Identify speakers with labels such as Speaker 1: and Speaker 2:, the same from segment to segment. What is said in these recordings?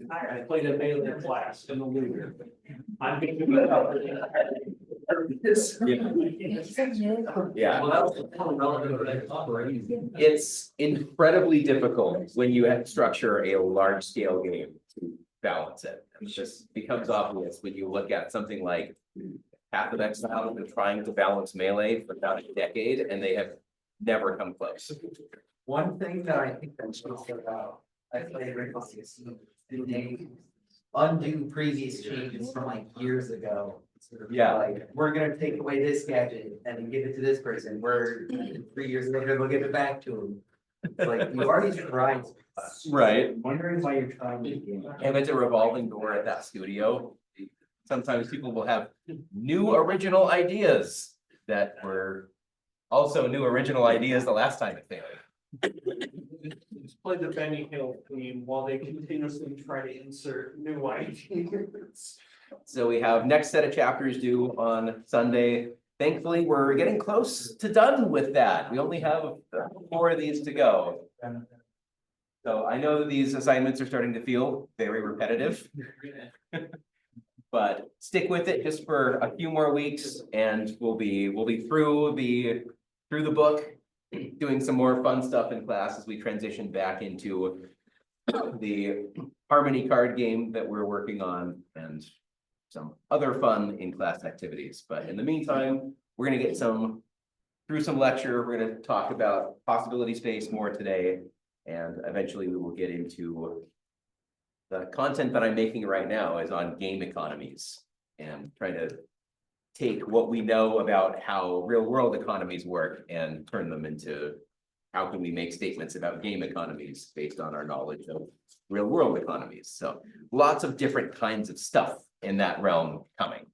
Speaker 1: I played a melee class in the winter. I'm being about this.
Speaker 2: Yeah.
Speaker 1: Well, that was the point relative.
Speaker 2: It's incredibly difficult when you have to structure a large scale game to balance it. It just becomes obvious when you look at something like Path of Exile, they've been trying to balance melee for about a decade and they have never come close.
Speaker 3: One thing that I think that's just about, I played Rainbow Six, did they undo previous changes from like years ago?
Speaker 2: Yeah.
Speaker 3: Like, we're gonna take away this gadget and give it to this person, we're 3 years later, we'll give it back to them. It's like, you already tried.
Speaker 2: Right.
Speaker 3: Wondering why you're trying to game.
Speaker 2: And it's a revolving door at that studio. Sometimes people will have new original ideas that were also new original ideas the last time it failed.
Speaker 1: Just play the Benny Hill theme while they continuously try to insert new ideas.
Speaker 2: So we have next set of chapters due on Sunday. Thankfully, we're getting close to done with that. We only have 4 of these to go. So I know that these assignments are starting to feel very repetitive. But stick with it just for a few more weeks and we'll be through the book, doing some more fun stuff in class as we transition back into the Harmony card game that we're working on and some other fun in-class activities. But in the meantime, we're gonna get through some lecture. We're gonna talk about possibility space more today. And eventually we will get into the content that I'm making right now is on game economies and trying to take what we know about how real world economies work and turn them into how can we make statements about game economies based on our knowledge of real world economies. So lots of different kinds of stuff in that realm coming.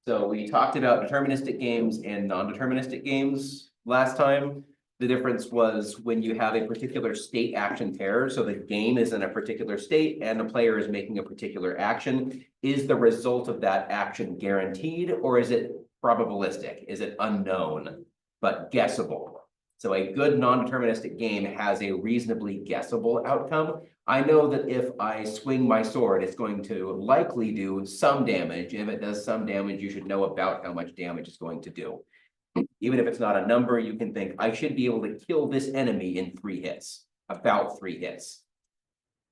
Speaker 2: So we talked about deterministic games and non-deterministic games last time. The difference was when you have a particular state action pair, so the game is in a particular state and the player is making a particular action, is the result of that action guaranteed or is it probabilistic? Is it unknown but guessable? So a good non-deterministic game has a reasonably guessable outcome. I know that if I swing my sword, it's going to likely do some damage. If it does some damage, you should know about how much damage it's going to do. Even if it's not a number, you can think, I should be able to kill this enemy in 3 hits, about 3 hits.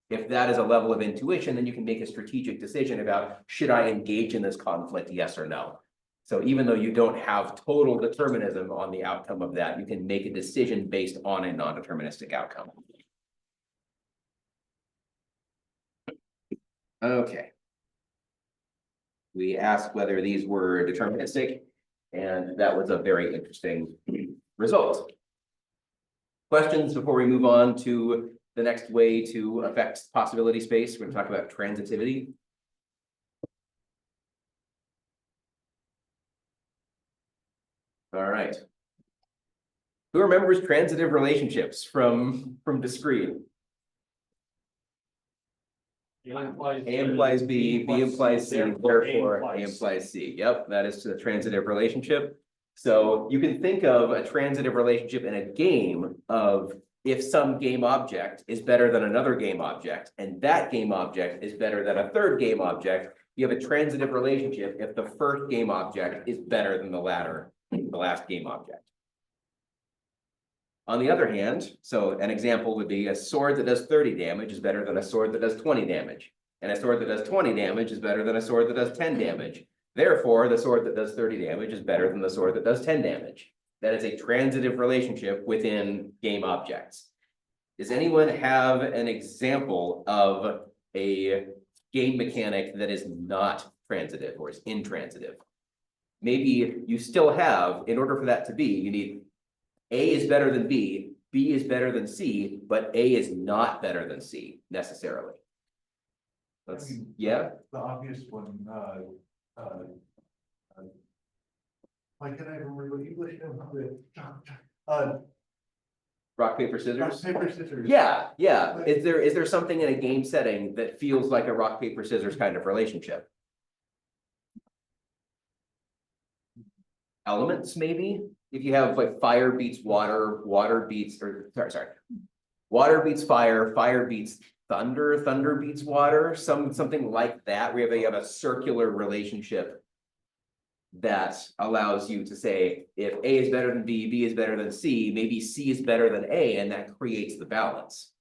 Speaker 2: If that is a level of intuition, then you can make a strategic decision about, should I engage in this conflict, yes or no? So even though you don't have total determinism on the outcome of that, you can make a decision based on a non-deterministic outcome. Okay. We asked whether these were deterministic. And that was a very interesting result. Questions before we move on to the next way to affect possibility space? We're going to talk about transitivity. All right. Who remembers transitive relationships from discrete? A implies B, B implies C, therefore A implies C. Yep, that is the transitive relationship. So you can think of a transitive relationship in a game of if some game object is better than another game object, and that game object is better than a third game object, you have a transitive relationship if the first game object is better than the last game object. On the other hand, so an example would be a sword that does 30 damage is better than a sword that does 20 damage. And a sword that does 20 damage is better than a sword that does 10 damage. Therefore, the sword that does 30 damage is better than the sword that does 10 damage. That is a transitive relationship within game objects. Does anyone have an example of a game mechanic that is not transitive or is intransitive? Maybe you still have, in order for that to be, you need A is better than B, B is better than C, but A is not better than C necessarily. Let's, yeah.
Speaker 4: The obvious one, why can't I remember English?
Speaker 2: Rock, paper, scissors?
Speaker 4: Rock, paper, scissors.
Speaker 2: Yeah, yeah. Is there something in a game setting that feels like a rock, paper, scissors kind of relationship? Elements, maybe? If you have like fire beats water, water beats, or sorry. water beats fire, fire beats thunder, thunder beats water, something like that, where you have a circular relationship that allows you to say, if A is better than B, B is better than C, maybe C is better than A, and that creates the balance.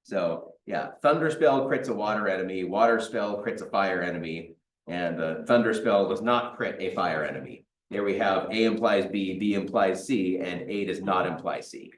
Speaker 2: So yeah, thunder spell crits a water enemy, water spell crits a fire enemy, and the thunder spell does not crit a fire enemy. There we have A implies B, B implies C, and A does not imply C.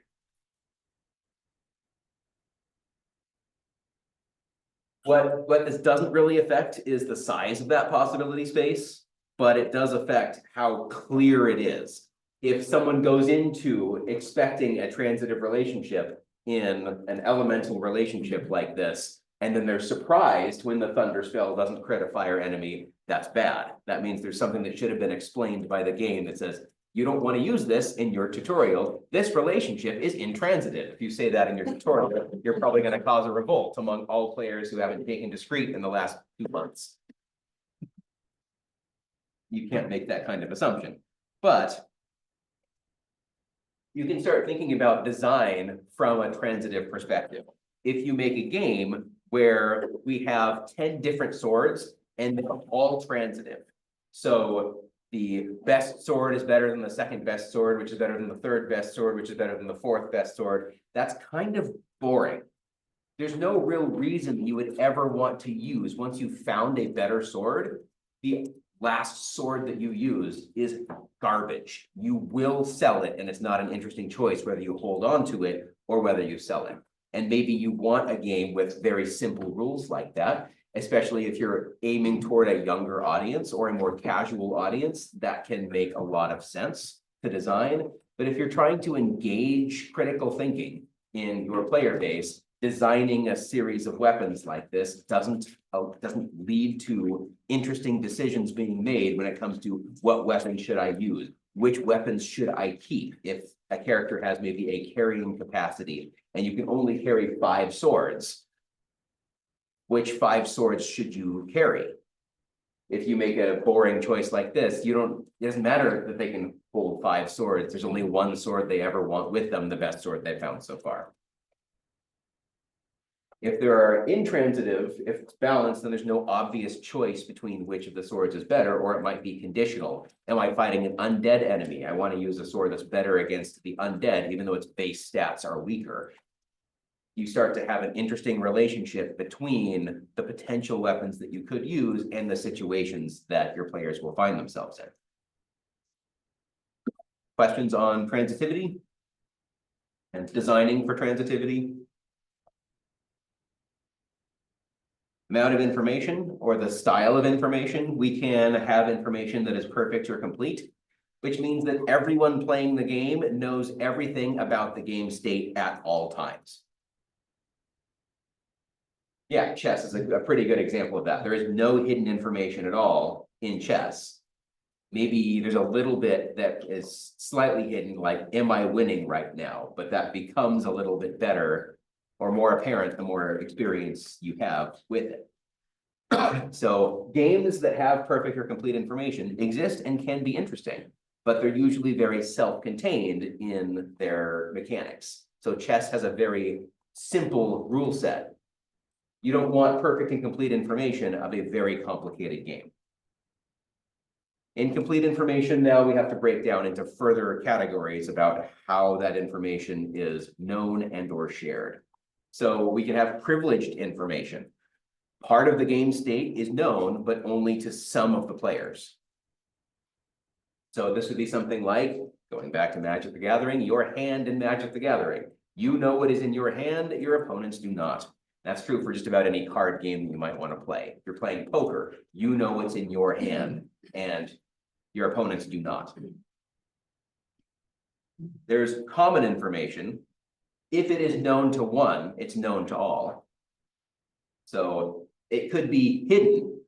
Speaker 2: What this doesn't really affect is the size of that possibility space, but it does affect how clear it is. If someone goes into expecting a transitive relationship in an elemental relationship like this, and then they're surprised when the thunder spell doesn't crit a fire enemy, that's bad. That means there's something that should have been explained by the game that says, you don't want to use this in your tutorial. This relationship is intransitive. If you say that in your tutorial, you're probably going to cause a revolt among all players who haven't taken discrete in the last 2 months. You can't make that kind of assumption, but you can start thinking about design from a transitive perspective. If you make a game where we have 10 different swords and they're all transitive, so the best sword is better than the second best sword, which is better than the third best sword, which is better than the fourth best sword, that's kind of boring. There's no real reason you would ever want to use, once you found a better sword, the last sword that you use is garbage. You will sell it, and it's not an interesting choice whether you hold on to it or whether you sell it. And maybe you want a game with very simple rules like that, especially if you're aiming toward a younger audience or a more casual audience, that can make a lot of sense to design. But if you're trying to engage critical thinking in your player base, designing a series of weapons like this doesn't lead to interesting decisions being made when it comes to what weapon should I use, which weapons should I keep if a character has maybe a carrying capacity and you can only carry 5 swords. Which 5 swords should you carry? If you make a boring choice like this, it doesn't matter that they can hold 5 swords. There's only 1 sword they ever want with them, the best sword they've found so far. If there are intransitive, if it's balanced, then there's no obvious choice between which of the swords is better, or it might be conditional. Am I fighting an undead enemy? I want to use a sword that's better against the undead, even though its base stats are weaker. You start to have an interesting relationship between the potential weapons that you could use and the situations that your players will find themselves in. Questions on transitivity and designing for transitivity? Amount of information or the style of information. We can have information that is perfect or complete, which means that everyone playing the game knows everything about the game state at all times. Yeah, chess is a pretty good example of that. There is no hidden information at all in chess. Maybe there's a little bit that is slightly hidden, like, am I winning right now? But that becomes a little bit better or more apparent the more experience you have with it. So games that have perfect or complete information exist and can be interesting, but they're usually very self-contained in their mechanics. So chess has a very simple rule set. You don't want perfect and complete information of a very complicated game. Incomplete information, now we have to break down into further categories about how that information is known and or shared. So we can have privileged information. Part of the game state is known, but only to some of the players. So this would be something like, going back to Magic the Gathering, your hand in Magic the Gathering. You know what is in your hand, your opponents do not. That's true for just about any card game you might want to play. If you're playing poker, you know what's in your hand, and your opponents do not. There's common information. If it is known to one, it's known to all. So it could be hidden.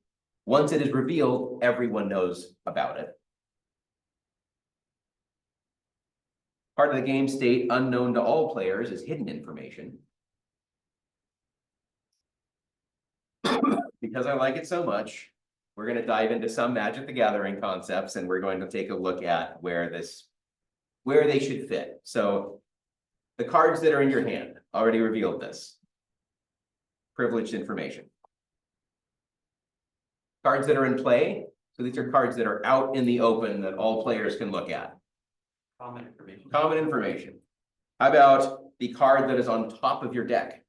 Speaker 2: Once it is revealed, everyone knows about it. Part of the game state unknown to all players is hidden information. Because I like it so much, we're going to dive into some Magic the Gathering concepts, and we're going to take a look at where they should fit. So the cards that are in your hand, already revealed this. Privileged information. Cards that are in play, so these are cards that are out in the open that all players can look at.
Speaker 3: Common information.
Speaker 2: Common information. How about the card that is on top of your deck?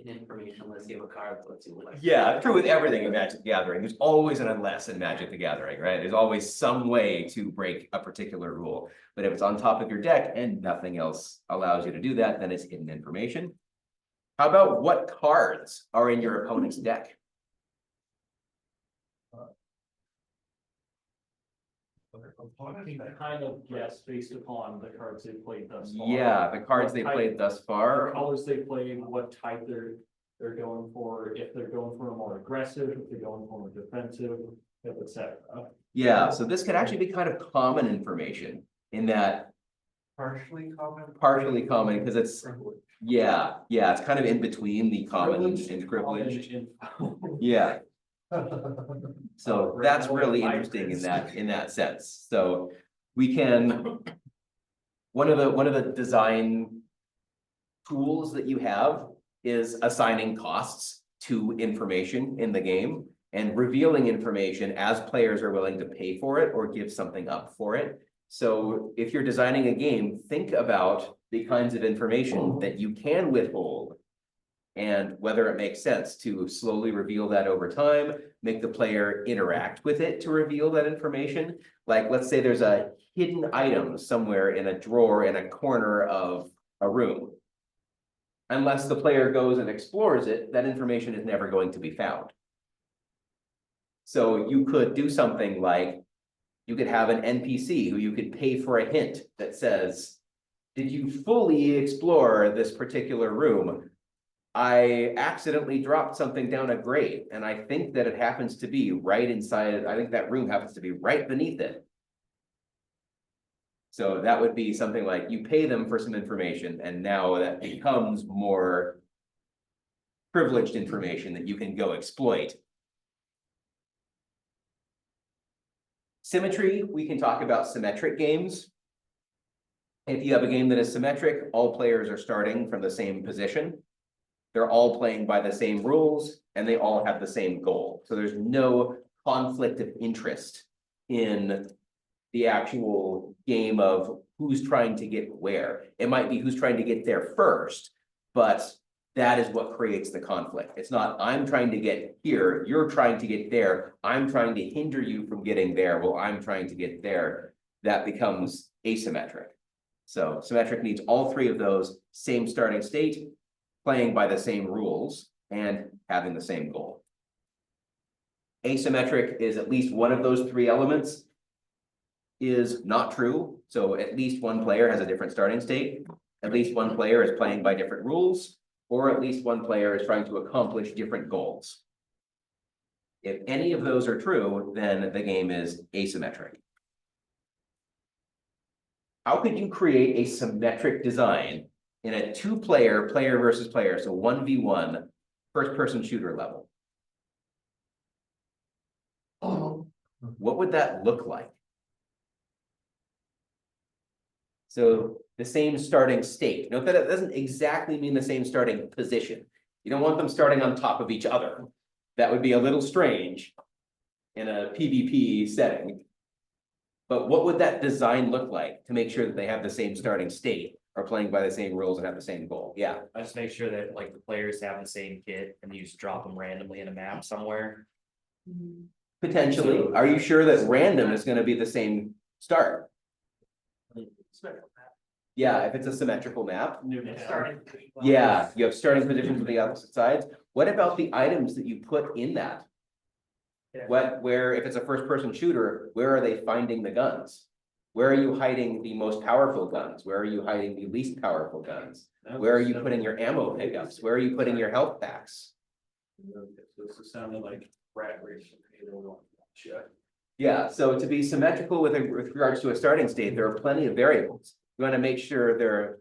Speaker 3: Information, unless you have a card, let's see what.
Speaker 2: Yeah, true with everything in Magic the Gathering. There's always an unless in Magic the Gathering, right? There's always some way to break a particular rule. But if it's on top of your deck and nothing else allows you to do that, then it's hidden information. How about what cards are in your opponent's deck?
Speaker 1: You can kind of guess based upon the cards they played thus far.
Speaker 2: Yeah, the cards they
Speaker 1: What
Speaker 2: played
Speaker 1: type-
Speaker 2: thus
Speaker 1: The
Speaker 2: far.
Speaker 1: colors they played, what type they're going for, if they're going for a more aggressive, if they're going for more defensive, etc.
Speaker 2: Yeah, so this could actually be kind of common information in that
Speaker 4: Partially common.
Speaker 2: because it's, yeah, it's kind of in between the common and privilege. Yeah, so that's really interesting in that sense. So we can, one of the design tools that you have is assigning costs to information in the game and revealing information as players are willing to pay for it or give something up for it. So if you're designing a game, think about the kinds of information that you can withhold and whether it makes sense to slowly reveal that over time, make the player interact with it to reveal that information. Like, let's say there's a hidden item somewhere in a drawer in a corner of a room. Unless the player goes and explores it, that information is never going to be found. So you could do something like, you could have an NPC who you could pay for a hint that says, did you fully explore this particular room? I accidentally dropped something down a grate, and I think that it happens to be right inside it. I think that room happens to be right beneath it. So that would be something like you pay them for some information, and now that becomes more privileged information that you can go exploit. Symmetry, we can talk about symmetric games. If you have a game that is symmetric, all players are starting from the same position. They're all playing by the same rules, and they all have the same goal. So there's no conflict of interest in the actual game of who's trying to get where. It might be who's trying to get there first, but that is what creates the conflict. It's not, I'm trying to get here, you're trying to get there, I'm trying to hinder you from getting there, well, I'm trying to get there. That becomes asymmetric. So symmetric needs all three of those, same starting state, playing by the same rules, and having the same goal. Asymmetric is at least one of those three elements is not true. So at least one player has a different starting state. At least one player is playing by different rules, or at least one player is trying to accomplish different goals. If any of those are true, then the game is asymmetric. How could you create a symmetric design in a two-player, player versus player, so 1v1, first-person shooter level? What would that look like? So the same starting state. Note that it doesn't exactly mean the same starting position. You don't want them starting on top of each other. That would be a little strange in a PvP setting. But what would that design look like to make sure that they have the same starting state, are playing by the same rules and have the same goal? Yeah,
Speaker 5: I just make sure that like the players have the same kit and you just drop them randomly in a map somewhere.
Speaker 2: potentially. Are you sure that random is going to be the same start? Yeah, if it's a symmetrical map. Yeah, you have starting positions on the opposite sides. What about the items that you put in that? Where if it's a first-person shooter, where are they finding the guns? Where are you hiding the most powerful guns? Where are you hiding the least powerful guns? Where are you putting your ammo pickups? Where are you putting your health packs?
Speaker 1: This sounded like rat race.
Speaker 2: Yeah, so to be symmetrical with regards to a starting state, there are plenty of variables. You want to make sure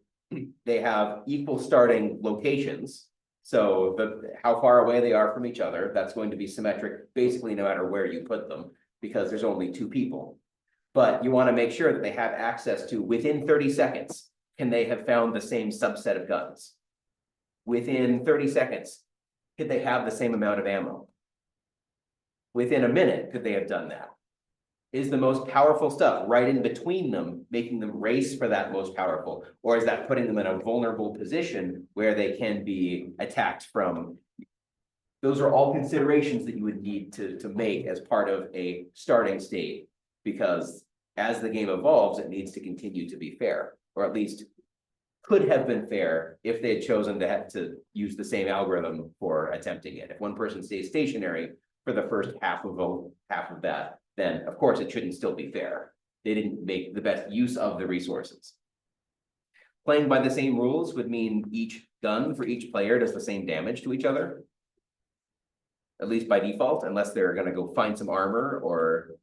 Speaker 2: they have equal starting locations. So how far away they are from each other, that's going to be symmetric basically no matter where you put them, because there's only two people. But you want to make sure that they have access to, within 30 seconds, can they have found the same subset of guns? Within 30 seconds, could they have the same amount of ammo? Within a minute, could they have done that? Is the most powerful stuff right in between them, making them race for that most powerful? Or is that putting them in a vulnerable position where they can be attacked from? Those are all considerations that you would need to make as part of a starting state, because as the game evolves, it needs to continue to be fair, or at least could have been fair if they had chosen to use the same algorithm for attempting it. If one person stays stationary for the first half of that, then of course it shouldn't still be fair. They didn't make the best use of the resources. Playing by the same rules would mean each gun for each player does the same damage to each other. At least by default, unless they're gonna go find some armor or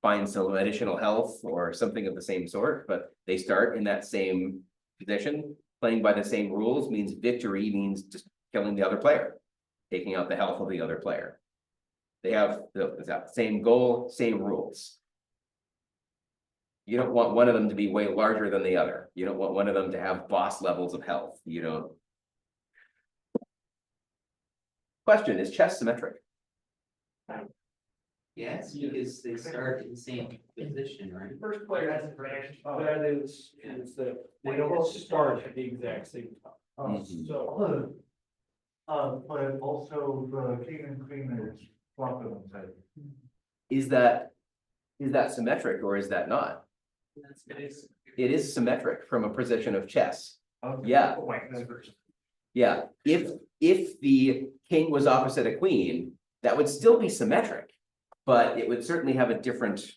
Speaker 2: find some additional health or something of the same sort, but they start in that same position. Playing by the same rules means victory means just killing the other player, taking out the health of the other player. They have the same goal, same rules. You don't want one of them to be way larger than the other. You don't want one of them to have boss levels of health. You don't. Question, is chess symmetric?
Speaker 3: Yes, because they start in the same position, right?
Speaker 1: First player has advantage, that is that they don't start at the exact same time.
Speaker 2: Mhm.
Speaker 1: So,
Speaker 4: But also the king and queen is swapping themselves.
Speaker 2: Is that symmetric or is that not? It is symmetric from a position of chess. Yeah. Yeah, if the king was opposite a queen, that would still be symmetric, but it would certainly have a different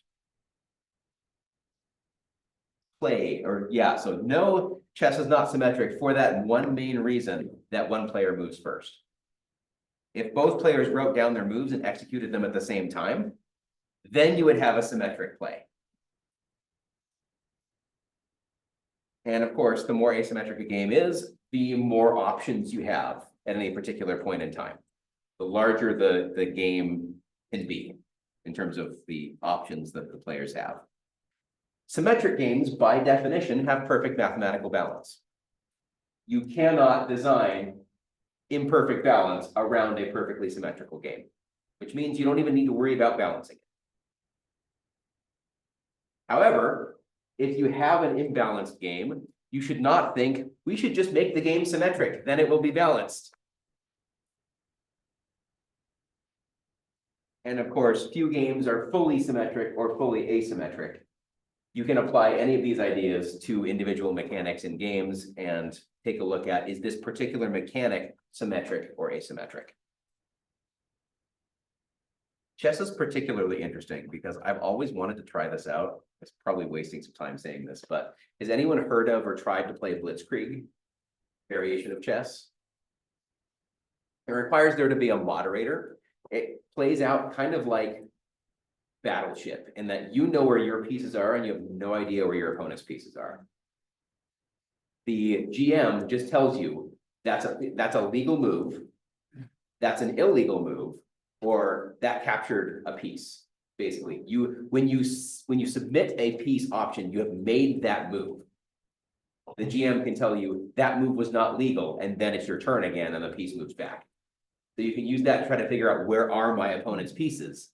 Speaker 2: play, or yeah, so no, chess is not symmetric for that one main reason that one player moves first. If both players wrote down their moves and executed them at the same time, then you would have a symmetric play. And of course, the more asymmetric a game is, the more options you have at any particular point in time. The larger the game can be in terms of the options that the players have. Symmetric games, by definition, have perfect mathematical balance. You cannot design imperfect balance around a perfectly symmetrical game, which means you don't even need to worry about balancing it. However, if you have an imbalanced game, you should not think we should just make the game symmetric, then it will be balanced. And of course, few games are fully symmetric or fully asymmetric. You can apply any of these ideas to individual mechanics in games and take a look at, is this particular mechanic symmetric or asymmetric? Chess is particularly interesting because I've always wanted to try this out. It's probably wasting some time saying this, but has anyone heard of or tried to play Blitzkrieg variation of chess? It requires there to be a moderator. It plays out kind of like Battleship in that you know where your pieces are and you have no idea where your opponent's pieces are. The GM just tells you that's a legal move, that's an illegal move, or that captured a piece. Basically, when you submit a piece option, you have made that move. The GM can tell you that move was not legal, and then it's your turn again, and the piece moves back. So you can use that to try to figure out, where are my opponent's pieces?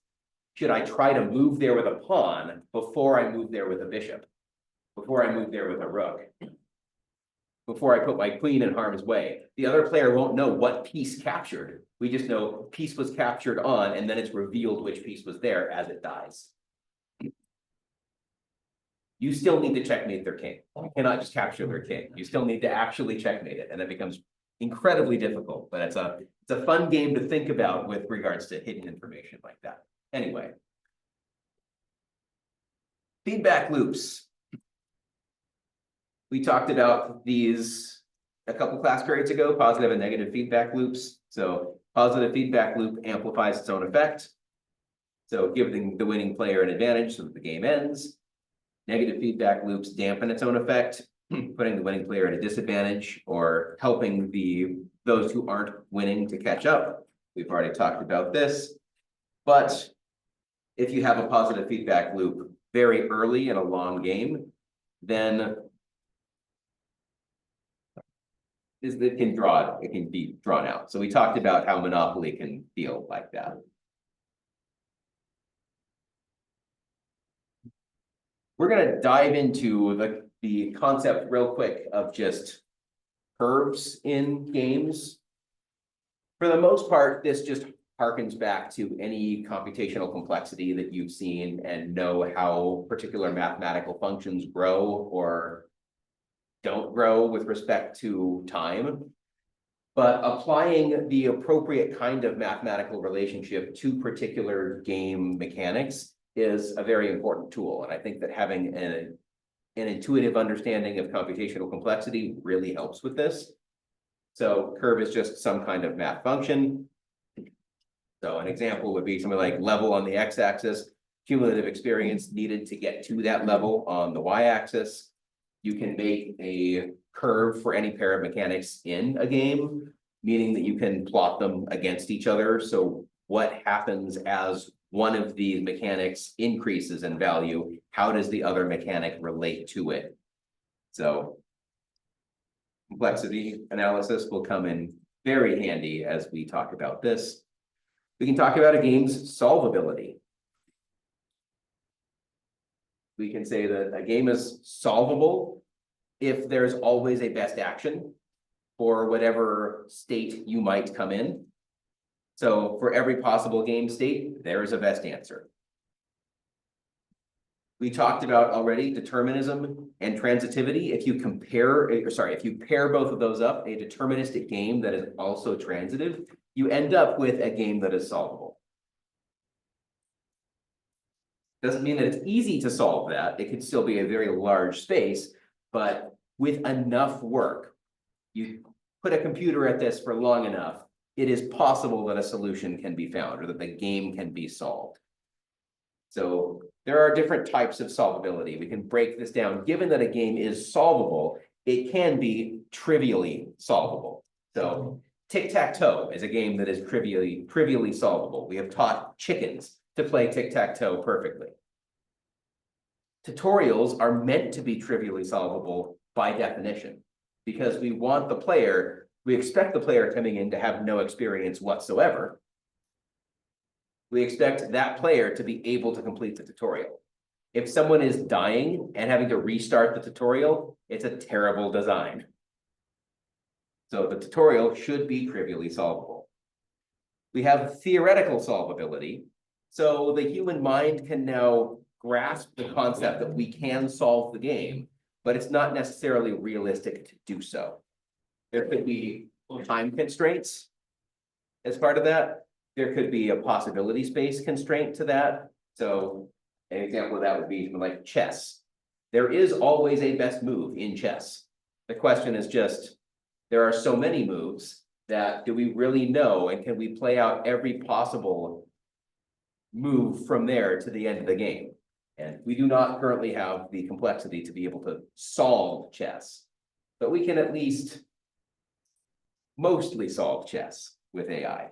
Speaker 2: Should I try to move there with a pawn before I move there with a bishop? Before I move there with a rook? Before I put my queen in harm's way? The other player won't know what piece captured. We just know piece was captured on, and then it's revealed which piece was there as it dies. You still need to checkmate their king. You cannot just capture their king. You still need to actually checkmate it, and it becomes incredibly difficult, but it's a fun game to think about with regards to hidden information like that. Anyway. Feedback loops. We talked about these a couple class periods ago, positive and negative feedback loops. So positive feedback loop amplifies its own effect. So giving the winning player an advantage so that the game ends. Negative feedback loops dampen its own effect, putting the winning player at a disadvantage or helping those who aren't winning to catch up. We've already talked about this. But if you have a positive feedback loop very early in a long game, then is that it can be drawn out. So we talked about how Monopoly can feel like that. We're gonna dive into the concept real quick of just curves in games. For the most part, this just harkens back to any computational complexity that you've seen and know how particular mathematical functions grow or don't grow with respect to time. But applying the appropriate kind of mathematical relationship to particular game mechanics is a very important tool. And I think that having an intuitive understanding of computational complexity really helps with this. So curve is just some kind of math function. So an example would be something like level on the x-axis, cumulative experience needed to get to that level on the y-axis. You can make a curve for any pair of mechanics in a game, meaning that you can plot them against each other. So what happens as one of these mechanics increases in value? How does the other mechanic relate to it? So complexity analysis will come in very handy as we talk about this. We can talk about a game's solvability. We can say that a game is solvable if there's always a best action for whatever state you might come in. So for every possible game state, there is a best answer. We talked about already determinism and transitivity. If you pair both of those up, a deterministic game that is also transitive, you end up with a game that is solvable. Doesn't mean that it's easy to solve that. It could still be a very large space, but with enough work, you put a computer at this for long enough, it is possible that a solution can be found or that the game can be solved. So there are different types of solvability. We can break this down. Given that a game is solvable, it can be trivially solvable. So tic-tac-toe is a game that is trivially solvable. We have taught chickens to play tic-tac-toe perfectly. Tutorials are meant to be trivially solvable by definition, because we expect the player coming in to have no experience whatsoever. We expect that player to be able to complete the tutorial. If someone is dying and having to restart the tutorial, it's a terrible design. So the tutorial should be trivially solvable. We have theoretical solvability. So the human mind can now grasp the concept that we can solve the game, but it's not necessarily realistic to do so. There could be time constraints as part of that. There could be a possibility space constraint to that. So an example of that would be something like chess. There is always a best move in chess. The question is just, there are so many moves that do we really know, and can we play out every possible move from there to the end of the game? And we do not currently have the complexity to be able to solve chess, but we can at least mostly solve chess with AI.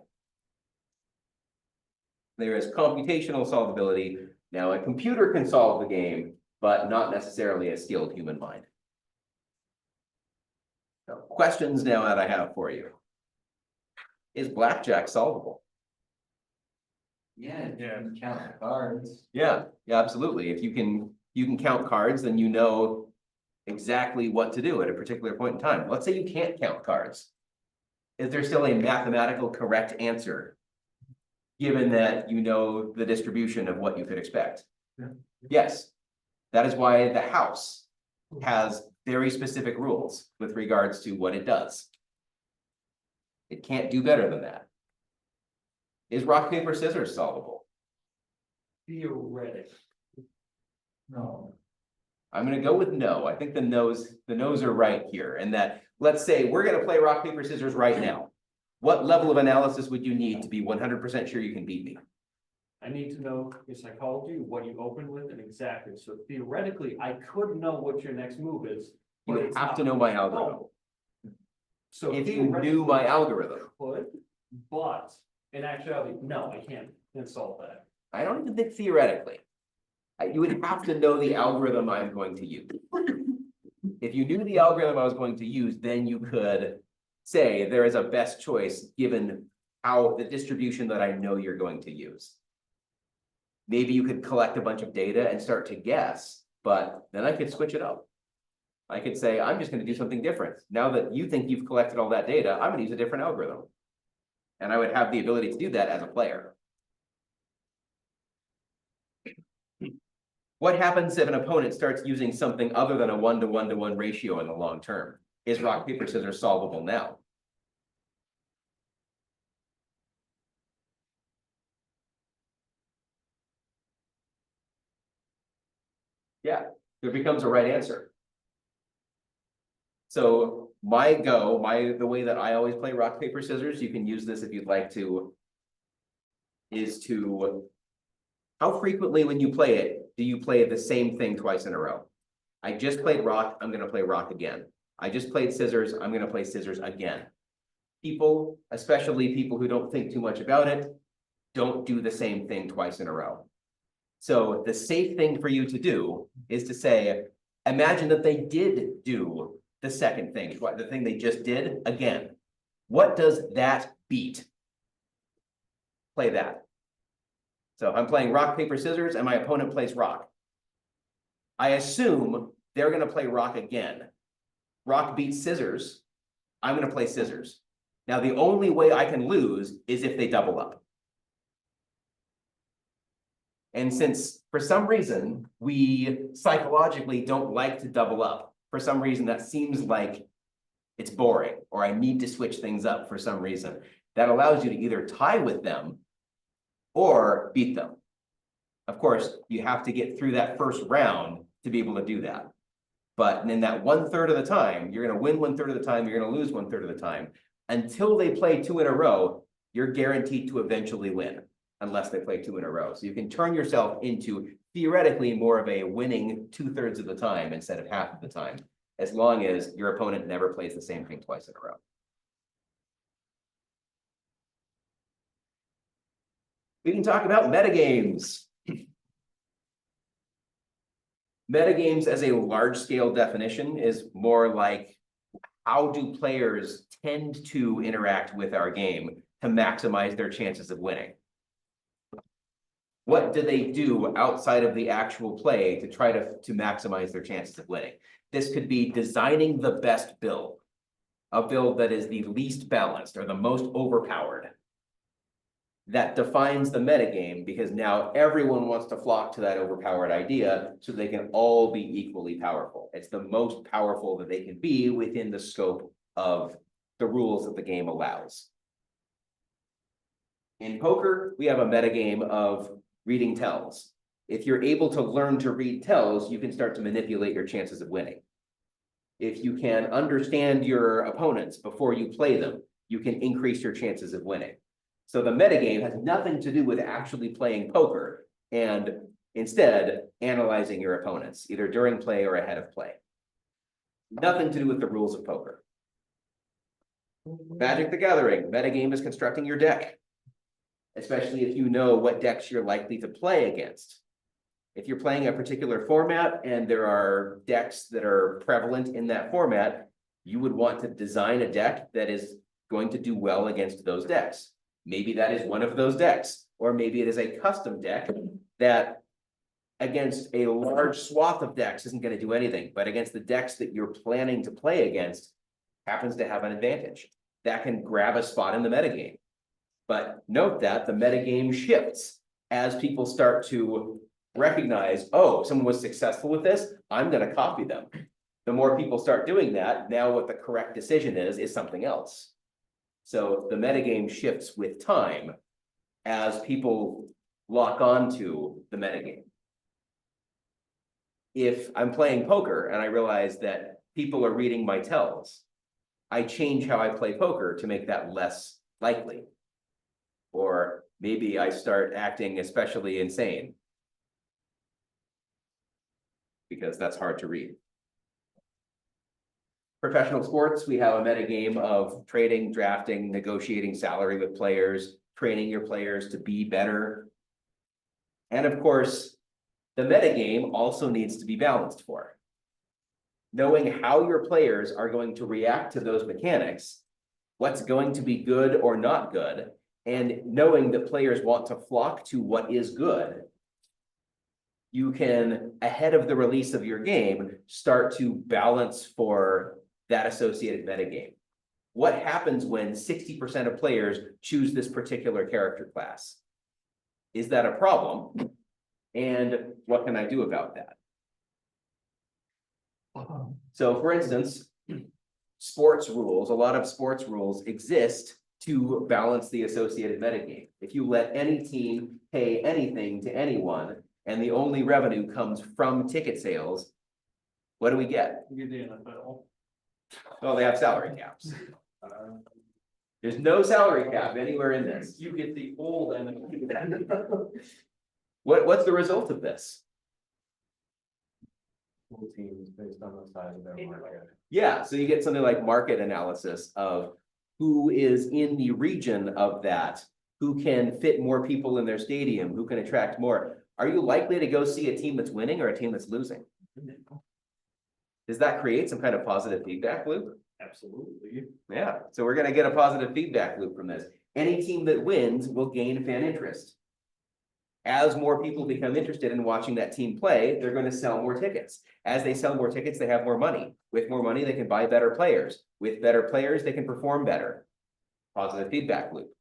Speaker 2: There is computational solvability. Now, a computer can solve the game, but not necessarily a skilled human mind. So, questions now that I have for you. Is blackjack solvable?
Speaker 3: Yeah, count the cards.
Speaker 2: Yeah, absolutely. If you can count cards, then you know exactly what to do at a particular point in time. Let's say you can't count cards. Is there still a mathematical correct answer, given that you know the distribution of what you could expect?
Speaker 4: Yeah.
Speaker 2: Yes. That is why the house has very specific rules with regards to what it does. It can't do better than that. Is rock, paper, scissors solvable?
Speaker 1: Theoretic.
Speaker 4: No.
Speaker 2: I'm gonna go with no. I think the no's are right here. And that, let's say we're gonna play rock, paper, scissors right now. What level of analysis would you need to be 100% sure you can beat me?
Speaker 1: I need to know your psychology, what you opened with, and exactly. So theoretically, I could know what your next move is.
Speaker 2: You
Speaker 1: but
Speaker 2: would
Speaker 1: it's
Speaker 2: have
Speaker 1: not
Speaker 2: to know my algorithm.
Speaker 1: solvable. So
Speaker 2: If you knew my algorithm,
Speaker 1: could, but in actuality, no, I can't solve that.
Speaker 2: I don't even think theoretically. You would have to know the algorithm I'm going to use. If you knew the algorithm I was going to use, then you could say there is a best choice given how the distribution that I know you're going to use. Maybe you could collect a bunch of data and start to guess, but then I could switch it up. I could say, I'm just going to do something different. Now that you think you've collected all that data, I'm going to use a different algorithm. And I would have the ability to do that as a player. What happens if an opponent starts using something other than a 1-to-1-to-1 ratio in the long term? Is rock, paper, scissors solvable now? Yeah, there becomes a right answer. So the way that I always play rock, paper, scissors, you can use this if you'd like to, is to, how frequently when you play it, do you play the same thing twice in a row? I just played rock, I'm gonna play rock again. I just played scissors, I'm gonna play scissors again. People, especially people who don't think too much about it, don't do the same thing twice in a row. So the safe thing for you to do is to say, imagine that they did do the second thing, the thing they just did again. What does that beat? Play that. So I'm playing rock, paper, scissors, and my opponent plays rock. I assume they're going to play rock again. Rock beats scissors. I'm going to play scissors. Now, the only way I can lose is if they double up. And since for some reason, we psychologically don't like to double up, for some reason that seems like it's boring, or I need to switch things up for some reason, that allows you to either tie with them or beat them. Of course, you have to get through that first round to be able to do that. But in that 1/3 of the time, you're going to win 1/3 of the time, you're going to lose 1/3 of the time. Until they play 2 in a row, you're guaranteed to eventually win, unless they play 2 in a row. So you can turn yourself into theoretically more of a winning 2/3 of the time instead of half of the time, as long as your opponent never plays the same thing twice in a row. We can talk about metagames. Metagames as a large-scale definition is more like, how do players tend to interact with our game to maximize their chances of winning? What do they do outside of the actual play to try to maximize their chances of winning? This could be designing the best build, a build that is the least balanced or the most overpowered. That defines the metagame, because now everyone wants to flock to that overpowered idea so they can all be equally powerful. It's the most powerful that they can be within the scope of the rules that the game allows. In poker, we have a metagame of reading tells. If you're able to learn to read tells, you can start to manipulate your chances of winning. If you can understand your opponents before you play them, you can increase your chances of winning. So the metagame has nothing to do with actually playing poker, and instead analyzing your opponents, either during play or ahead of play. Nothing to do with the rules of poker. Magic the Gathering, metagame is constructing your deck, especially if you know what decks you're likely to play against. If you're playing a particular format and there are decks that are prevalent in that format, you would want to design a deck that is going to do well against those decks. Maybe that is one of those decks, or maybe it is a custom deck that against a large swath of decks isn't going to do anything, but against the decks that you're planning to play against happens to have an advantage. That can grab a spot in the metagame. But note that the metagame shifts as people start to recognize, oh, someone was successful with this, I'm going to copy them. The more people start doing that, now what the correct decision is something else. So the metagame shifts with time as people lock onto the metagame. If I'm playing poker and I realize that people are reading my tells, I change how I play poker to make that less likely. Or maybe I start acting especially insane, because that's hard to read. Professional sports, we have a metagame of trading, drafting, negotiating salary with players, training your players to be better. And of course, the metagame also needs to be balanced for. Knowing how your players are going to react to those mechanics what's going to be good or not good, and knowing that players want to flock to what is good, you can, ahead of the release of your game, start to balance for that associated metagame. What happens when 60% of players choose this particular character class? Is that a problem? And what can I do about that? So for instance, sports rules, a lot of sports rules exist to balance the associated metagame. If you let any team pay anything to anyone, and the only revenue comes from ticket sales, what do we get?
Speaker 1: You're the NFL.
Speaker 2: Well, they have salary caps. There's no salary cap anywhere in this.
Speaker 1: You get the old NFL.
Speaker 2: What's the result of this?
Speaker 1: Teams based on the size of their market.
Speaker 2: Yeah, so you get something like market analysis of who is in the region of that, who can fit more people in their stadium, who can attract more. Are you likely to go see a team that's winning or a team that's losing? Does that create some kind of positive feedback loop?
Speaker 1: Absolutely.
Speaker 2: Yeah, so we're gonna get a positive feedback loop from this. Any team that wins will gain fan interest. As more people become interested in watching that team play, they're going to sell more tickets. As they sell more tickets, they have more money. With more money, they can buy better players. With better players, they can perform better. Positive feedback loop.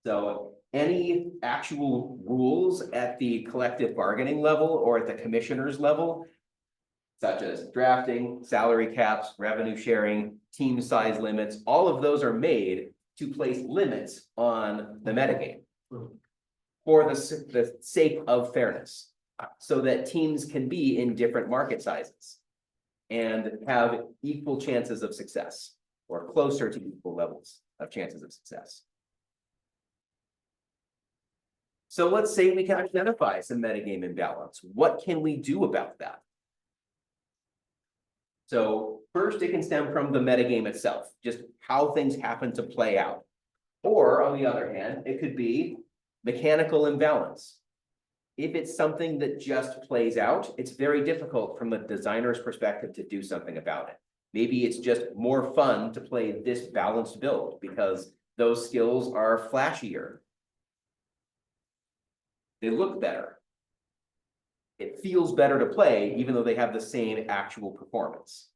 Speaker 2: So any actual rules at the collective bargaining level or at the commissioner's level, such as drafting, salary caps, revenue sharing, team size limits, all of those are made to place limits on the metagame for the sake of fairness, so that teams can be in different market sizes and have equal chances of success or closer to equal levels of chances of success. So let's say we can identify some metagame imbalance. What can we do about that? So first, it can stem from the metagame itself, just how things happen to play out. Or on the other hand, it could be mechanical imbalance. If it's something that just plays out, it's very difficult from a designer's perspective to do something about it. Maybe it's just more fun to play this balanced build because those skills are flashier. They look better. It feels better to play, even though they have the same actual performance.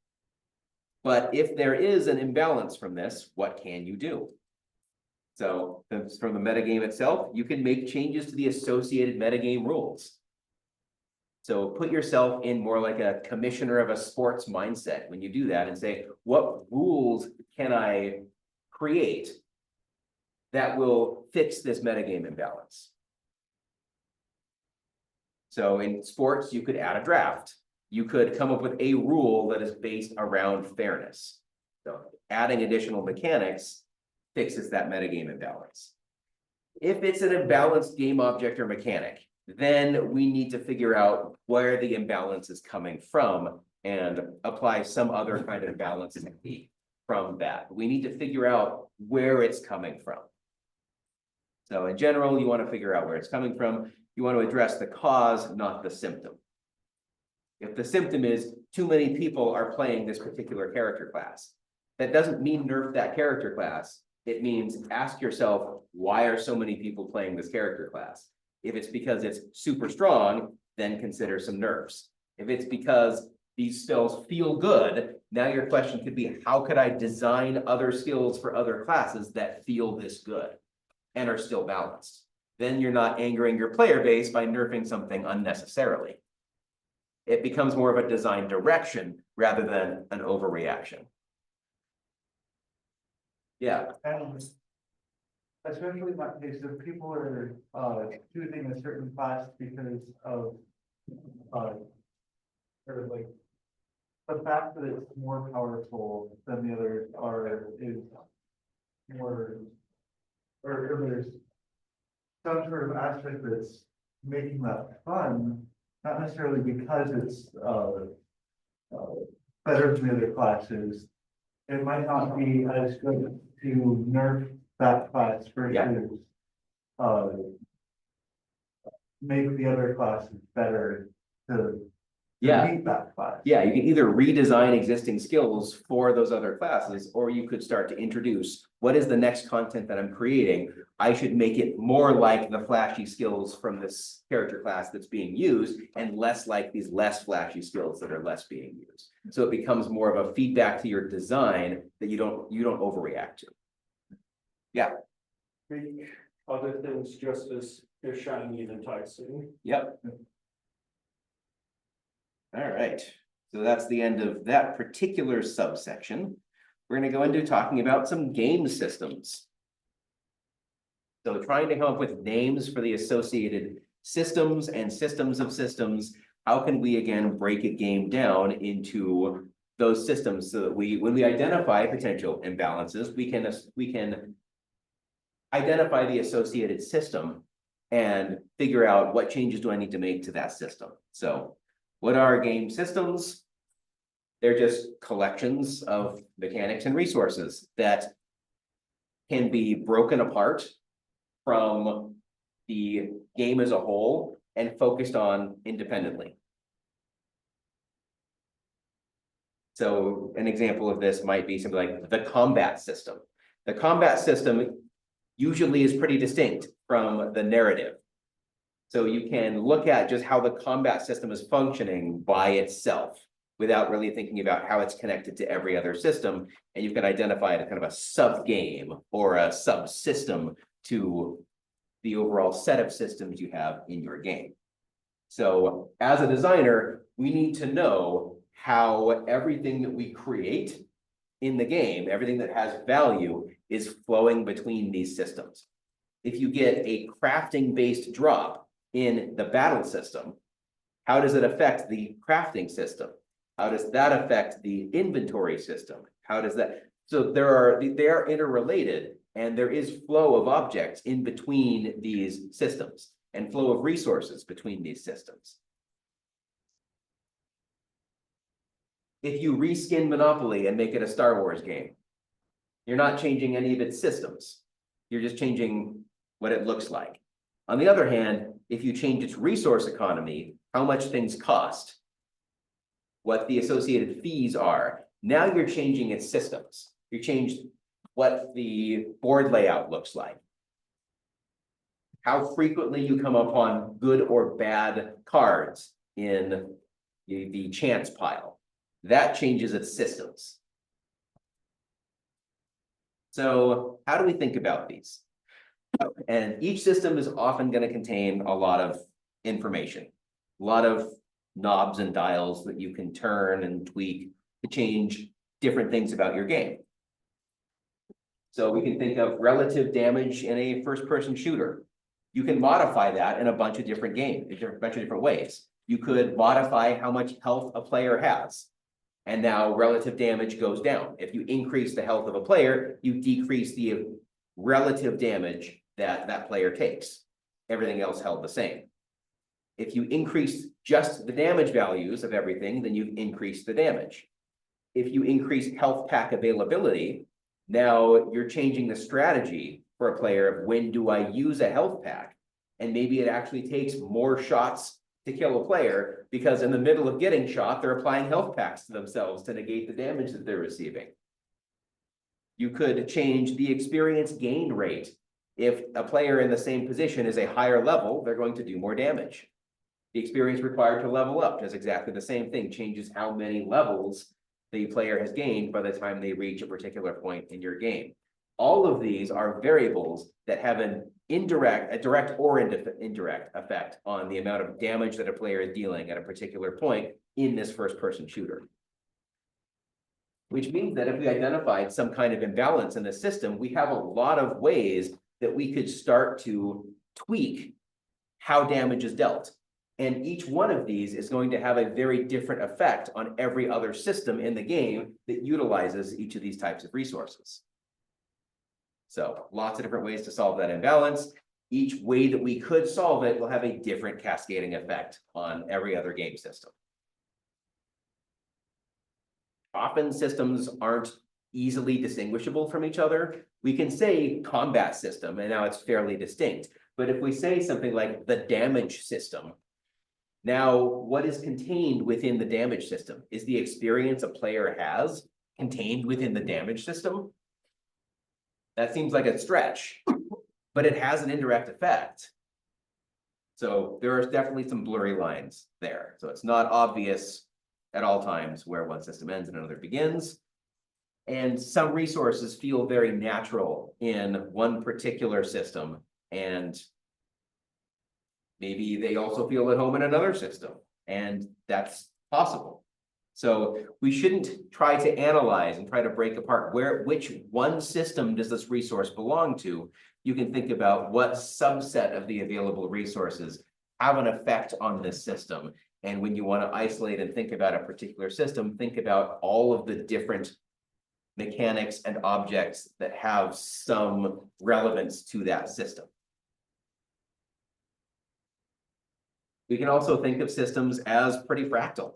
Speaker 2: But if there is an imbalance from this, what can you do? So from the metagame itself, you can make changes to the associated metagame rules. So put yourself in more like a commissioner of a sports mindset when you do that and say, what rules can I create that will fix this metagame imbalance? So in sports, you could add a draft. You could come up with a rule that is based around fairness. So adding additional mechanics fixes that metagame imbalance. If it's an imbalanced game object or mechanic, then we need to figure out where the imbalance is coming from and apply some other kind of balance technique from that. We need to figure out where it's coming from. So in general, you want to figure out where it's coming from. You want to address the cause, not the symptom. If the symptom is too many people are playing this particular character class, that doesn't mean nerf that character class. It means ask yourself, why are so many people playing this character class? If it's because it's super strong, then consider some nerfs. If it's because these spells feel good, now your question could be, how could I design other skills for other classes that feel this good and are still balanced? Then you're not angering your player base by nerfing something unnecessarily. It becomes more of a design direction rather than an overreaction. Yeah.
Speaker 4: And especially in that case, if people are choosing a certain class because of or like the fact that it's more powerful than the others is more or there's some sort of aspect that's making that fun, not necessarily because it's better than the other classes. It might not be as good to nerf that class versus make the other classes better to
Speaker 2: Yeah.
Speaker 4: Meet that class.
Speaker 2: Yeah, you can either redesign existing skills for those other classes, or you could start to introduce, what is the next content that I'm creating? I should make it more like the flashy skills from this character class that's being used and less like these less flashy skills that are less being used. So it becomes more of a feedback to your design that you don't overreact to.
Speaker 1: Make other things just as shiny and enticing.
Speaker 2: Yep. All right, so that's the end of that particular subsection. We're gonna go into talking about some game systems. So trying to come up with names for the associated systems and systems of systems. How can we again break a game down into those systems so that when we identify potential imbalances, we can identify the associated system and figure out what changes do I need to make to that system. So what are game systems? They're just collections of mechanics and resources that can be broken apart from the game as a whole and focused on independently. So an example of this might be something like the combat system. The combat system usually is pretty distinct from the narrative. So you can look at just how the combat system is functioning by itself without really thinking about how it's connected to every other system. And you can identify it as kind of a sub-game or a subsystem to the overall set of systems you have in your game. So as a designer, we need to know how everything that we create in the game, everything that has value, is flowing between these systems. If you get a crafting-based drop in the battle system, how does it affect the crafting system? How does that affect the inventory system? How does that? So they are interrelated, and there is flow of objects in between these systems and flow of resources between these systems. If you reskin Monopoly and make it a Star Wars game, you're not changing any of its systems. You're just changing what it looks like. On the other hand, if you change its resource economy, how much things cost, what the associated fees are, now you're changing its systems. You changed what the board layout looks like, how frequently you come upon good or bad cards in the chance pile. That changes its systems. So how do we think about these? And each system is often going to contain a lot of information, a lot of knobs and dials that you can turn and tweak to change different things about your game. So we can think of relative damage in a first-person shooter. You can modify that in a bunch of different games, a bunch of different ways. You could modify how much health a player has, and now relative damage goes down. If you increase the health of a player, you decrease the relative damage that that player takes. Everything else held the same. If you increase just the damage values of everything, then you've increased the damage. If you increase health pack availability, now you're changing the strategy for a player of when do I use a health pack? And maybe it actually takes more shots to kill a player because in the middle of getting shot, they're applying health packs to themselves to negate the damage that they're receiving. You could change the experience gain rate. If a player in the same position is a higher level, they're going to do more damage. The experience required to level up does exactly the same thing, changes how many levels the player has gained by the time they reach a particular point in your game. All of these are variables that have a direct or indirect effect on the amount of damage that a player is dealing at a particular point in this first-person shooter. Which means that if we identified some kind of imbalance in the system, we have a lot of ways that we could start to tweak how damage is dealt. And each one of these is going to have a very different effect on every other system in the game that utilizes each of these types of resources. So lots of different ways to solve that imbalance. Each way that we could solve it will have a different cascading effect on every other game system. Often systems aren't easily distinguishable from each other. We can say combat system, and now it's fairly distinct. But if we say something like the damage system, Now, what is contained within the damage system? Is the experience a player has contained within the damage system? That seems like a stretch, but it has an indirect effect. So there are definitely some blurry lines there. So it's not obvious at all times where one system ends and another begins. And some resources feel very natural in one particular system, and maybe they also feel at home in another system, and that's possible. So we shouldn't try to analyze and try to break apart which one system does this resource belong to. You can think about what subset of the available resources have an effect on this system. And when you want to isolate and think about a particular system, think about all of the different mechanics and objects that have some relevance to that system. We can also think of systems as pretty fractal.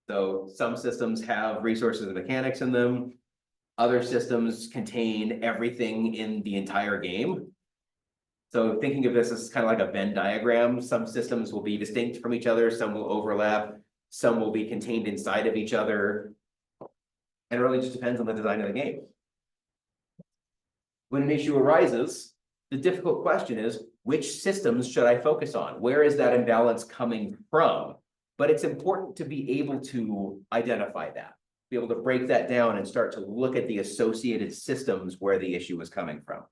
Speaker 2: So some systems have resources and mechanics in them. Other systems contain everything in the entire game. So thinking of this as kind of like a Venn diagram, some systems will be distinct from each other, some will overlap, some will be contained inside of each other. And it really just depends on the design of the game. When an issue arises, the difficult question is, which systems should I focus on? Where is that imbalance coming from? But it's important to be able to identify that, be able to break that down and start to look at the associated systems where the issue is coming from.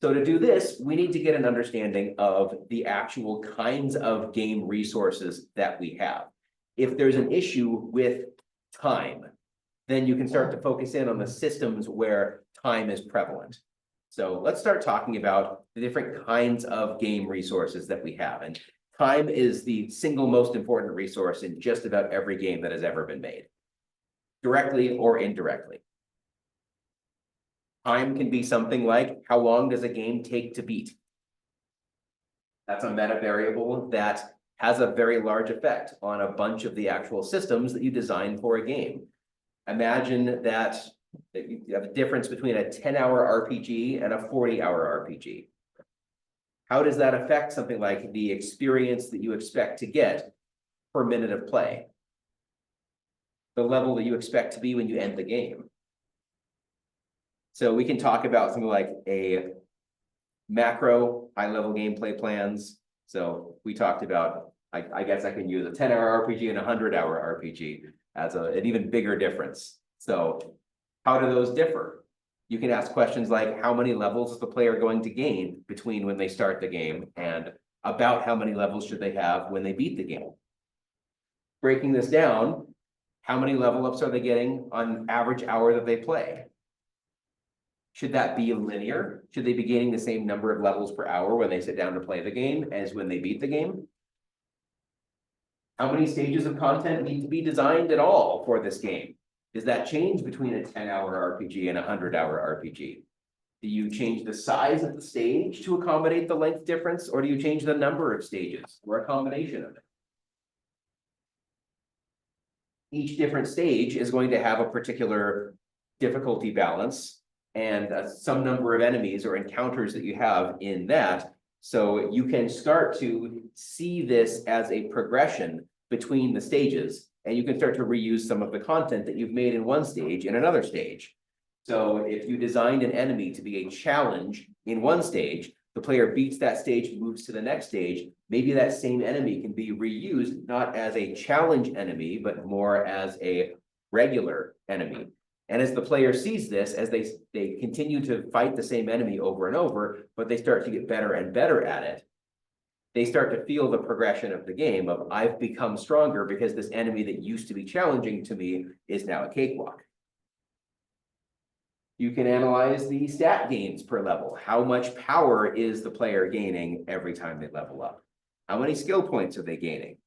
Speaker 2: So to do this, we need to get an understanding of the actual kinds of game resources that we have. If there's an issue with time, then you can start to focus in on the systems where time is prevalent. So let's start talking about the different kinds of game resources that we have. And time is the single most important resource in just about every game that has ever been made, directly or indirectly. Time can be something like, how long does a game take to beat? That's a meta variable that has a very large effect on a bunch of the actual systems that you design for a game. Imagine that you have a difference between a 10-hour RPG and a 40-hour RPG. How does that affect something like the experience that you expect to get per minute of play? The level that you expect to be when you end the game. So we can talk about something like a macro high-level gameplay plans. So we talked about, I guess I can use a 10-hour RPG and a 100-hour RPG as an even bigger difference. So how do those differ? You can ask questions like, how many levels is the player going to gain between when they start the game, and about how many levels should they have when they beat the game? Breaking this down, how many level ups are they getting on average hour that they play? Should that be linear? Should they be gaining the same number of levels per hour when they sit down to play the game as when they beat the game? How many stages of content need to be designed at all for this game? Does that change between a 10-hour RPG and a 100-hour RPG? Do you change the size of the stage to accommodate the length difference, or do you change the number of stages, or a combination of it? Each different stage is going to have a particular difficulty balance and some number of enemies or encounters that you have in that. So you can start to see this as a progression between the stages, and you can start to reuse some of the content that you've made in one stage in another stage. So if you designed an enemy to be a challenge in one stage, the player beats that stage, moves to the next stage, maybe that same enemy can be reused, not as a challenge enemy, but more as a regular enemy. And as the player sees this, as they continue to fight the same enemy over and over, but they start to get better and better at it, they start to feel the progression of the game of, I've become stronger because this enemy that used to be challenging to me is now a cakewalk. You can analyze the stat gains per level. How much power is the player gaining every time they level up? How many skill points are they gaining?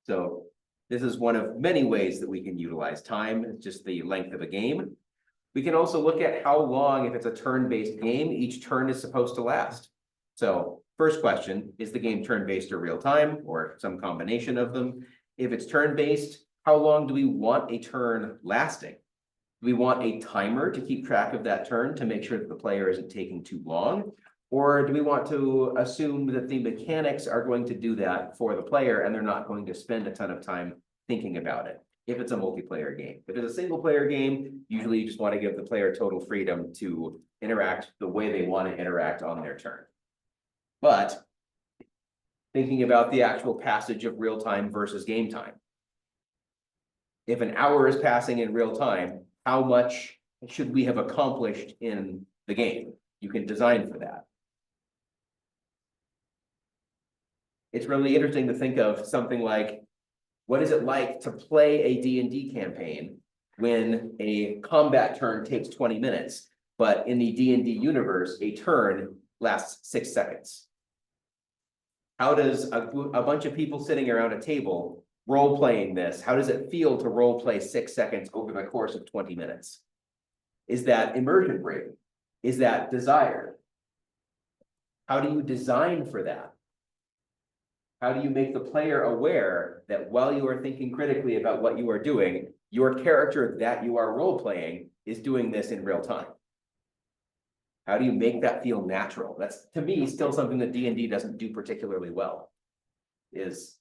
Speaker 2: So this is one of many ways that we can utilize time. It's just the length of a game. We can also look at how long, if it's a turn-based game, each turn is supposed to last. So first question, is the game turn-based or real-time, or some combination of them? If it's turn-based, how long do we want a turn lasting? we want a timer to keep track of that turn to make sure that the player isn't taking too long? Or do we want to assume that the mechanics are going to do that for the player and they're not going to spend a ton of time thinking about it? If it's a multiplayer game. If it's a single player game, usually you just want to give the player total freedom to interact the way they want to interact on their turn. But thinking about the actual passage of real time versus game time. If an hour is passing in real time, how much should we have accomplished in the game? You can design for that. It's really interesting to think of something like, what is it like to play a D&D campaign when a combat turn takes 20 minutes, but in the D&D universe, a turn lasts 6 seconds? How does a bunch of people sitting around a table role playing this, how does it feel to role play 6 seconds over the course of 20 minutes? Is that immersion breaking? Is that desired? How do you design for that? How do you make the player aware that while you are thinking critically about what you are doing, your character that you are role playing is doing this in real time? How do you make that feel natural? That's, to me, still something that D&D doesn't do particularly well, is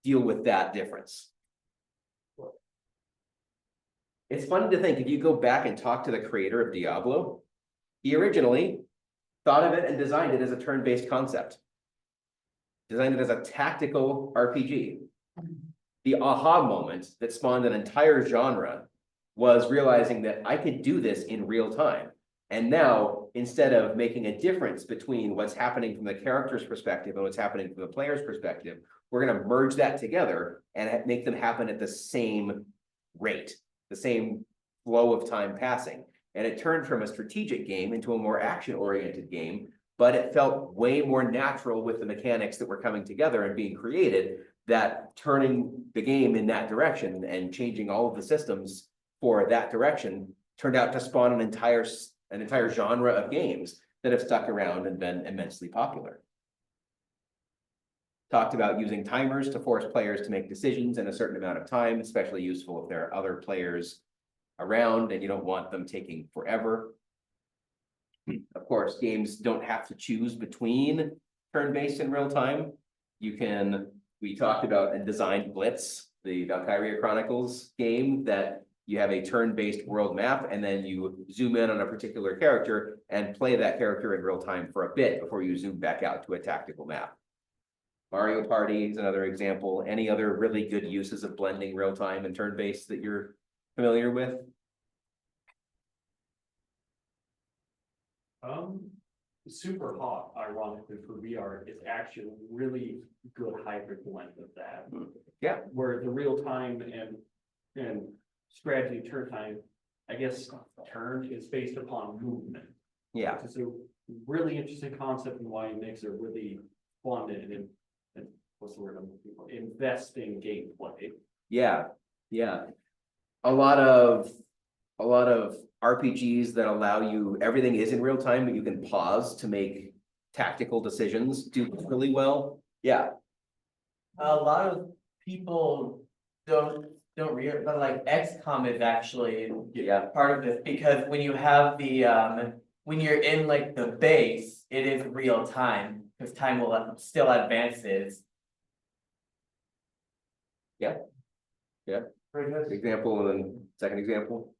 Speaker 2: deal with that difference. It's funny to think, if you go back and talk to the creator of Diablo, he originally thought of it and designed it as a turn-based concept. Designed it as a tactical RPG. The aha moment that spawned an entire genre was realizing that I could do this in real time. And now, instead of making a difference between what's happening from the character's perspective and what's happening from the player's perspective, we're going to merge that together and make them happen at the same rate, the same flow of time passing. And it turned from a strategic game into a more action-oriented game, but it felt way more natural with the mechanics that were coming together and being created, that turning the game in that direction and changing all of the systems for that direction turned out to spawn an entire genre of games that have stuck around and been immensely popular. Talked about using timers to force players to make decisions in a certain amount of time, especially useful if there are other players around and you don't want them taking forever. Of course, games don't have to choose between turn-based and real time. We talked about and designed Blitz, the Valkyria Chronicles game, that you have a turn-based world map and then you zoom in on a particular character and play that character in real time for a bit before you zoom back out to a tactical map. Mario Party is another example. Any other really good uses of blending real time and turn-based that you're familiar with?
Speaker 1: Super hot, ironically, for VR is actually a really good hybrid blend of that.
Speaker 2: Yeah.
Speaker 1: Where the real time and strategy turn time, I guess, turn is based upon movement.
Speaker 2: Yeah.
Speaker 1: It's a really interesting concept and why it makes it really fun and what's the word I'm looking for? Investing gameplay.
Speaker 2: Yeah. Yeah. A lot of RPGs that allow you, everything is in real time, but you can pause to make tactical decisions, do really well. Yeah.
Speaker 3: A lot of people don't realize, but like XCOM is actually
Speaker 2: Yeah.
Speaker 3: part of this, because when you have the when you're in like the base, it is real time, because time will still advances.
Speaker 2: Yeah. Yeah.
Speaker 4: I guess,
Speaker 2: Example, and then second example.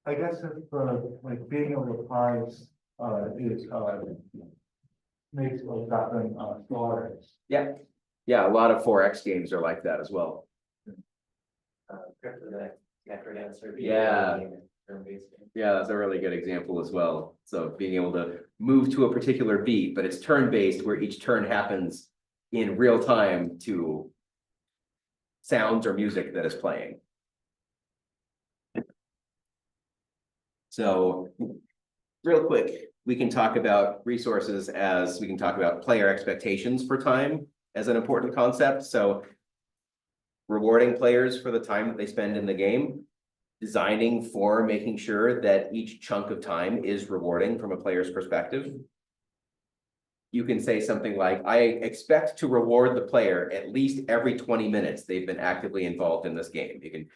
Speaker 4: I guess if, like, being able to prize, makes like that then, storage.
Speaker 2: Yeah. Yeah, a lot of 4X games are like that as well. Yeah. Yeah, that's a really good example as well. So being able to move to a particular beat, but it's turn-based where each turn happens in real time to sounds or music that is playing. So real quick, we can talk about resources as we can talk about player expectations for time as an important concept. So rewarding players for the time that they spend in the game, designing for making sure that each chunk of time is rewarding from a player's perspective. You can say something like, I expect to reward the player at least every 20 minutes they've been actively involved in this game. You can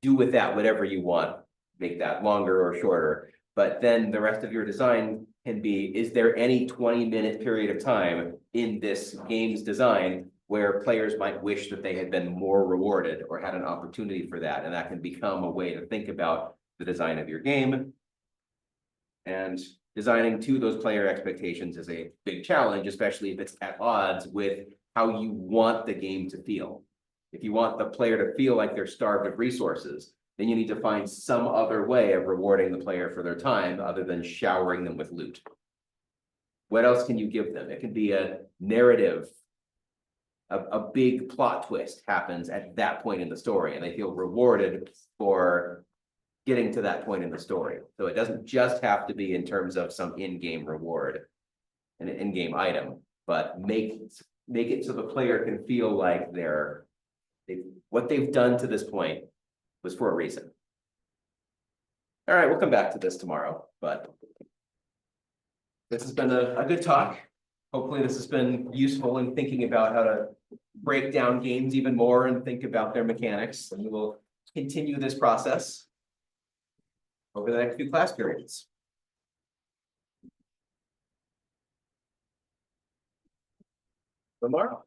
Speaker 2: do with that whatever you want, make that longer or shorter. But then the rest of your design can be, is there any 20-minute period of time in this game's design where players might wish that they had been more rewarded or had an opportunity for that? And that can become a way to think about the design of your game. And designing to those player expectations is a big challenge, especially if it's at odds with how you want the game to feel. If you want the player to feel like they're starved of resources, then you need to find some other way of rewarding the player for their time other than showering them with loot. What else can you give them? It can be a narrative. A big plot twist happens at that point in the story, and they feel rewarded for getting to that point in the story. So it doesn't just have to be in terms of some in-game reward, an in-game item, but make it so the player can feel like what they've done to this point was for a reason. All right, we'll come back to this tomorrow, but this has been a good talk. Hopefully this has been useful in thinking about how to break down games even more and think about their mechanics. And we will continue this process over the next few class periods. Tomorrow.